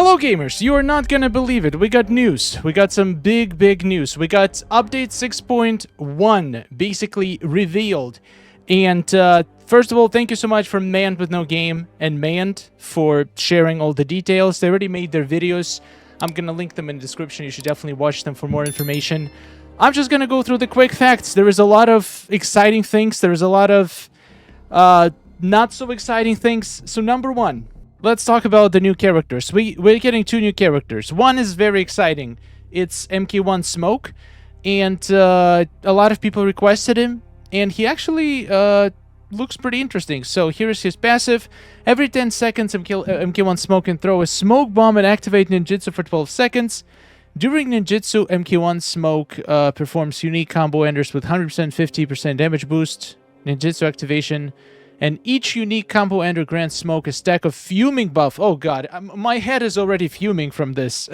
Hello gamers, you are not gonna believe it. We got news. We got some big news. We got update 6.1 basically revealed. And first of all, thank you so much for Manned with No Game and Manned for sharing all the details. They already made their videos. I'm gonna link them in the description. You should definitely watch them for more information. I'm just gonna go through the quick facts. There is a lot of exciting things. There is a lot of not so exciting things. So number one, let's talk about the new characters. We're getting two new characters. One is very exciting. It's MK1 Smoke, and a lot of people requested him, and he actually looks pretty interesting. So here's his passive. Every 10 seconds, MK1 Smoke can throw a smoke bomb and activate ninjutsu for 12 seconds. During ninjutsu, MK1 Smoke performs unique combo enders with 100% 50% damage boost, ninjutsu activation, and each unique combo ender grants Smoke a stack of fuming buff. Oh god, my head is already fuming from this.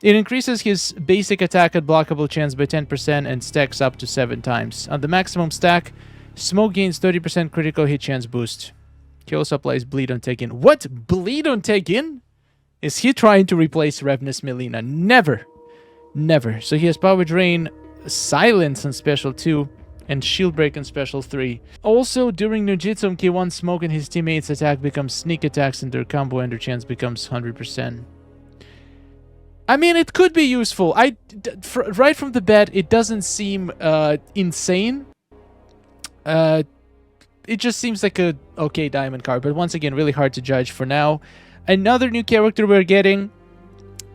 It increases his basic attack and blockable chance by 10% and stacks up to 7 times. On the maximum stack, Smoke gains 30% critical hit chance boost. He also applies Bleed on Take-In. What? Bleed on Take-In? Is he trying to replace Revnus Melina? Never. Never. So he has Power Drain, Silence on Special 2, and Shield Break in Special 3. Also, during Ninjutsu, MK1 Smoke and his teammates' attack becomes sneak attacks and their combo ender chance becomes 100%. I mean, it could be useful. Right from the bat, it doesn't seem insane. It just seems like a okay diamond card, but once again, really hard to judge for now. Another new character we're getting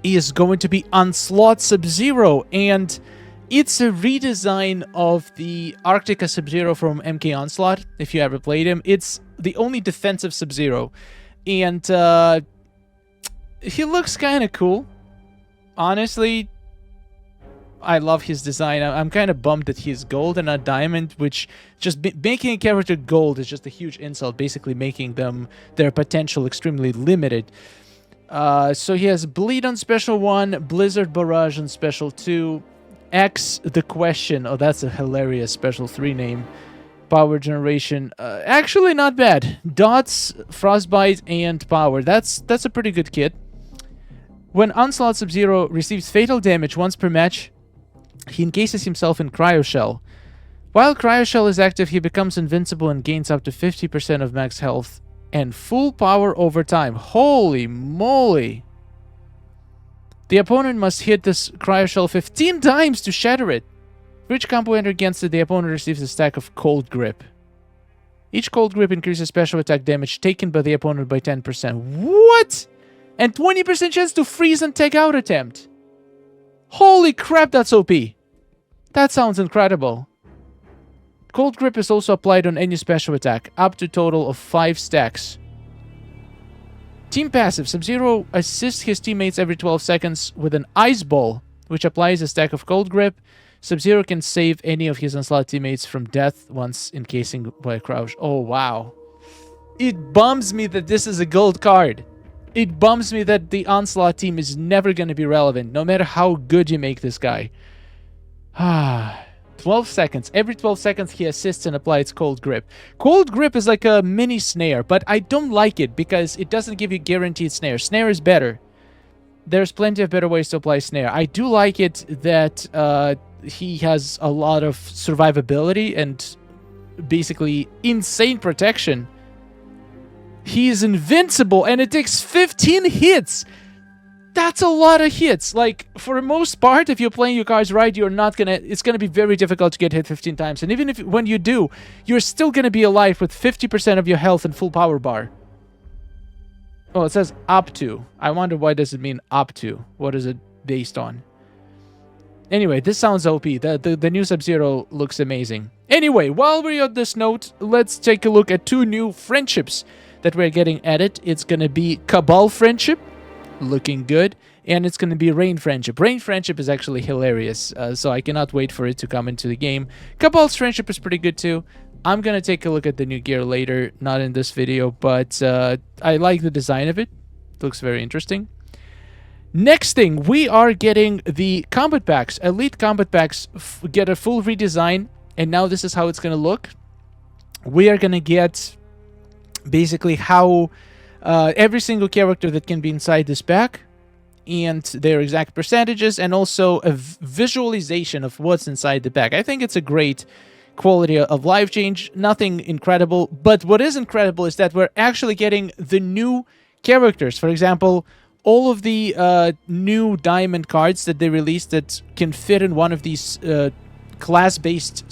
is going to be Onslaught Sub-Zero, and it's a redesign of the Arctica Sub-Zero from MK Onslaught, if you ever played him. It's the only defensive Sub-Zero, and he looks kind of cool. Honestly, I love his design. I'm kind of bummed that he's gold and not diamond, which just making a character gold is just a huge insult, basically making their potential extremely limited. So he has Bleed on Special 1, Blizzard Barrage on Special 2, X the Question. Oh, that's a hilarious Special 3 name. Power Generation. Actually, not bad. Dots, Frostbite, and Power. That's a pretty good kit. When Onslaught Sub-Zero receives fatal damage once per match, he encases himself in Cryo Shell. While Cryo Shell is active, he becomes invincible and gains up to 50% of max health and full power over time. Holy moly! The opponent must hit this Cryo Shell 15 times to shatter it. For each combo ender against it, the opponent receives a stack of Cold Grip. Each Cold Grip increases special attack damage taken by the opponent by 10%. What? And 20% chance to freeze and take out attempt. Holy crap, that's OP. That sounds incredible. Cold Grip is also applied on any special attack, up to a total of 5 stacks. Team passive. Sub-Zero assists his teammates every 12 seconds with an Ice Ball, which applies a stack of Cold Grip. Sub-Zero can save any of his Onslaught teammates from death once encasing by a crouch. Oh, wow. It bums me that this is a gold card. It bums me that the Onslaught team is never going to be relevant, no matter how good you make this guy. 12 seconds. Every 12 seconds, he assists and applies Cold Grip. Cold Grip is like a mini snare, but I don't like it because it doesn't give you guaranteed snare. Snare is better. There's plenty of better ways to apply snare. I do like it that he has a lot of survivability and basically insane protection. He is invincible, and it takes 15 hits. That's a lot of hits. Like, for the most part, if you're playing your cards right, you're not gonna... It's gonna be very difficult to get hit 15 times. And even if when you do, you're still gonna be alive with 50% of your health and full power bar. Oh, it says up to. I wonder why does it mean up to? What is it based on? Anyway, this sounds OP. The new Sub-Zero looks amazing. Anyway, while we're on this note, let's take a look at 2 new friendships that we're getting added. It's going to be Cabal Friendship, looking good, and it's going to be Rain Friendship. Rain Friendship is actually hilarious, so I cannot wait for it to come into the game. Cabal's Friendship is pretty good too. I'm going to take a look at the new gear later, not in this video, but I like the design of it. It looks very interesting. Next thing, we are getting the combat packs. Elite combat packs get a full redesign, and now this is how it's going to look. We are going to get basically how every single character that can be inside this pack and their exact percentages, and also a visualization of what's inside the pack. I think it's a great quality of life change. Nothing incredible, but what is incredible is that we're actually getting the new characters. For example, all of the new diamond cards that they released that can fit in one of these class-based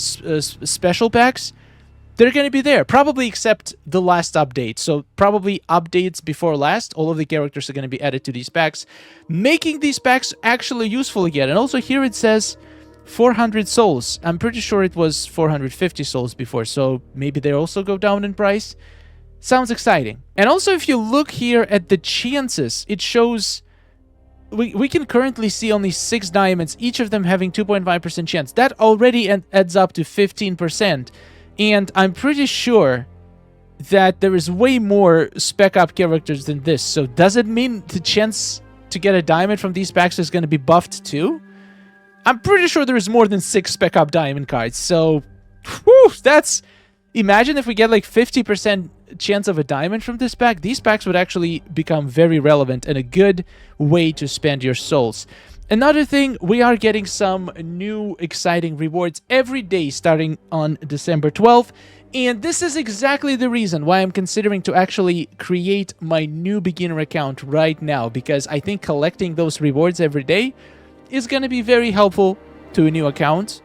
special packs, they're going to be there, probably except the last update. So probably updates before last, all of the characters are going to be added to these packs, making these packs actually useful again. And also here it says 400 souls. I'm pretty sure it was 450 souls before, so maybe they also go down in price. Sounds exciting. And also if you look here at the chances, it shows we can currently see only 6 diamonds, each of them having 2.5% chance. That already adds up to 15%. And I'm pretty sure that there is way more spec up characters than this. So does it mean the chance to get a diamond from these packs is going to be buffed too? I'm pretty sure there is more than 6 spec up diamond cards. So, whew, that's... Imagine if we get like 50% chance of a diamond from this pack. These packs would actually become very relevant and a good way to spend your souls. Another thing, we are getting some new exciting rewards every day starting on December 12th. And this is exactly the reason why I'm considering to actually create my new beginner account right now. Because I think collecting those rewards every day is going to be very helpful to a new account.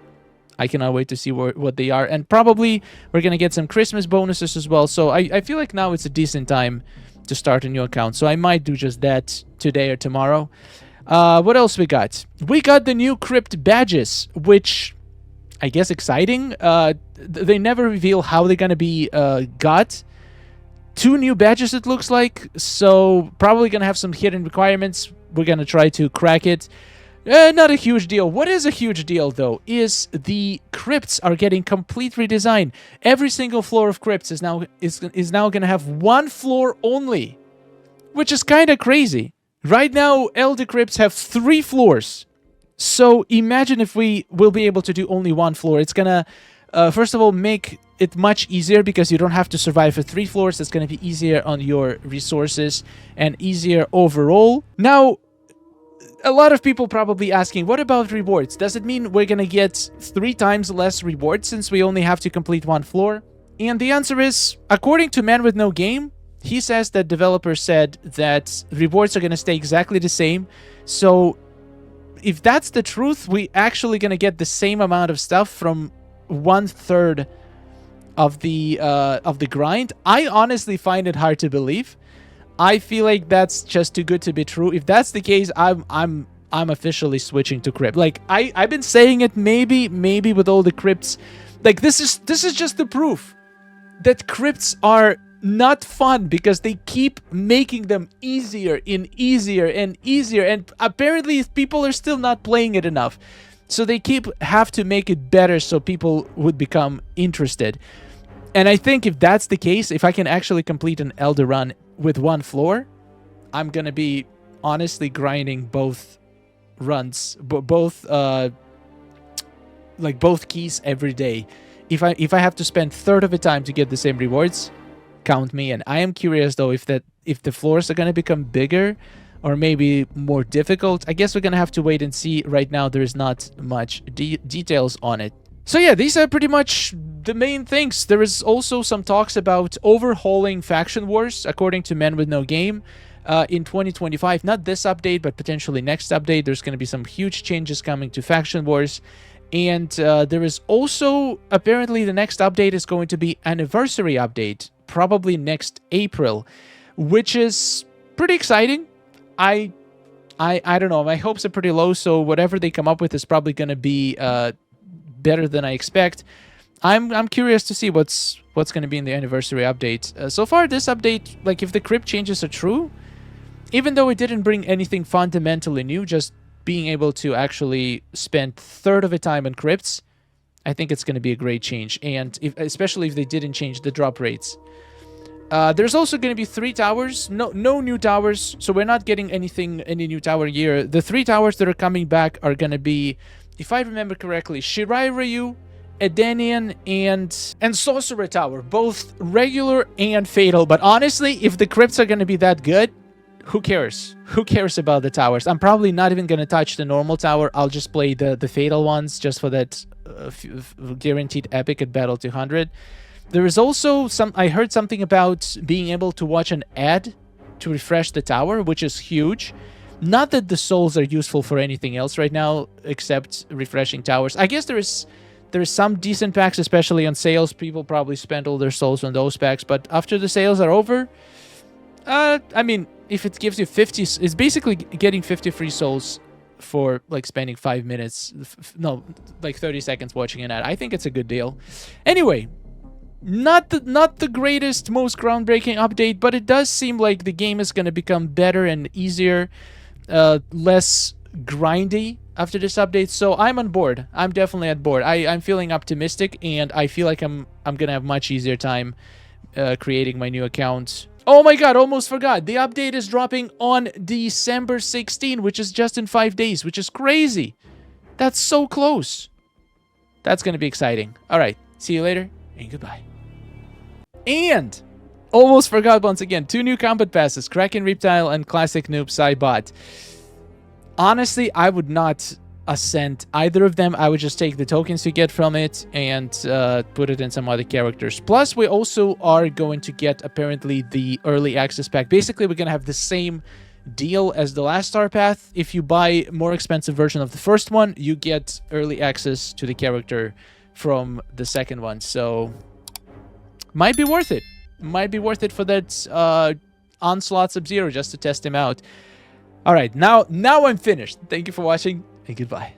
I cannot wait to see what they are. And probably we're going to get some Christmas bonuses as well. So I feel like now it's a decent time to start a new account. So I might do just that today or tomorrow. What else we got? We got the new Krypt badges, which I guess exciting. They never reveal how they're going to be got. 2 new badges it looks like. So probably going to have some hidden requirements. We're going to try to crack it. Not a huge deal. What is a huge deal, though, is the Krypts are getting complete redesign. Every single floor of Krypts is now going to have 1 floor only, which is kind of crazy. Right now, Elder Krypts have 3 floors. So imagine if we will be able to do only 1 floor. It's going to, first of all, make it much easier because you don't have to survive for 3 floors. It's going to be easier on your resources and easier overall. Now, a lot of people probably asking, what about rewards? Does it mean we're going to get 3 times less rewards since we only have to complete 1 floor? And the answer is, according to Man With No Game, he says that developers said that rewards are going to stay exactly the same. So if that's the truth, we actually going to get the same amount of stuff from 1/3 of the grind. I honestly find it hard to believe. I feel like that's just too good to be true. If that's the case, I'm officially switching to Krypt. Like I've been saying it, maybe with all the Krypts. Like this is just the proof that Krypts are not fun because they keep making them easier and easier and easier, and apparently people are still not playing it enough. So they have to make it better so people would become interested. And I think if that's the case, if I can actually complete an Elder run with 1 floor, I'm gonna be honestly grinding both runs, both keys every day. If I have to spend 1/3 of the time to get the same rewards, count me in. I am curious though if the floors are gonna become bigger or maybe more difficult. I guess we're gonna have to wait and see. Right now there is not much details on it. So yeah, these are pretty much the main things. There is also some talks about overhauling Faction Wars, according to Men With No Game, in 2025. Not this update, but potentially next update. There's going to be some huge changes coming to Faction Wars. And there is also, apparently the next update is going to be anniversary update, probably next April, which is pretty exciting. I don't know. My hopes are pretty low, so whatever they come up with is probably going to be better than I expect. I'm curious to see what's going to be in the anniversary update. So far, this update, like if the Krypt changes are true, even though it didn't bring anything fundamentally new, just being able to actually spend 1/3 of the time in Krypts, I think it's going to be a great change. And especially if they didn't change the drop rates. There's also going to be 3 towers. No new towers, so we're not getting any new tower gear. The 3 towers that are coming back are going to be, if I remember correctly, Shirai Ryu, Edenian, and Sorcerer Tower, both regular and fatal. But honestly, if the Krypts are going to be that good, who cares? Who cares about the towers? I'm probably not even going to touch the normal tower. I'll just play the fatal ones just for that guaranteed epic at Battle 200. There is also I heard something about being able to watch an ad to refresh the tower, which is huge. Not that the souls are useful for anything else right now except refreshing towers. I guess there's some decent packs, especially on sales. People probably spend all their souls on those packs, but after the sales are over, I mean, if it gives you 50, it's basically getting 50 free souls for like spending 5 minutes, no, like 30 seconds watching an ad. I think it's a good deal. Anyway, not the greatest, most groundbreaking update, but it does seem like the game is going to become better and easier, less grindy after this update. So I'm on board. I'm definitely on board. I'm feeling optimistic, and I feel like I'm gonna have much easier time creating my new account. Oh my god, almost forgot. The update is dropping on December 16, which is just in 5 days, which is crazy. That's so close. That's gonna be exciting. All right, see you later, and goodbye. And almost forgot once again, 2 new combat passes, Kraken Reptile and Classic Noob Saibot. Honestly, I would not ascend either of them. I would just take the tokens you get from it and put it in some other characters. Plus, we also are going to get, apparently, the early access pack. Basically, we're going to have the same deal as the last Star Path. If you buy more expensive version of the first one, you get early access to the character from the second one. So, might be worth it. Might be worth it for that Onslaught Sub-Zero just to test him out. All right, now I'm finished. Thank you for watching, and goodbye.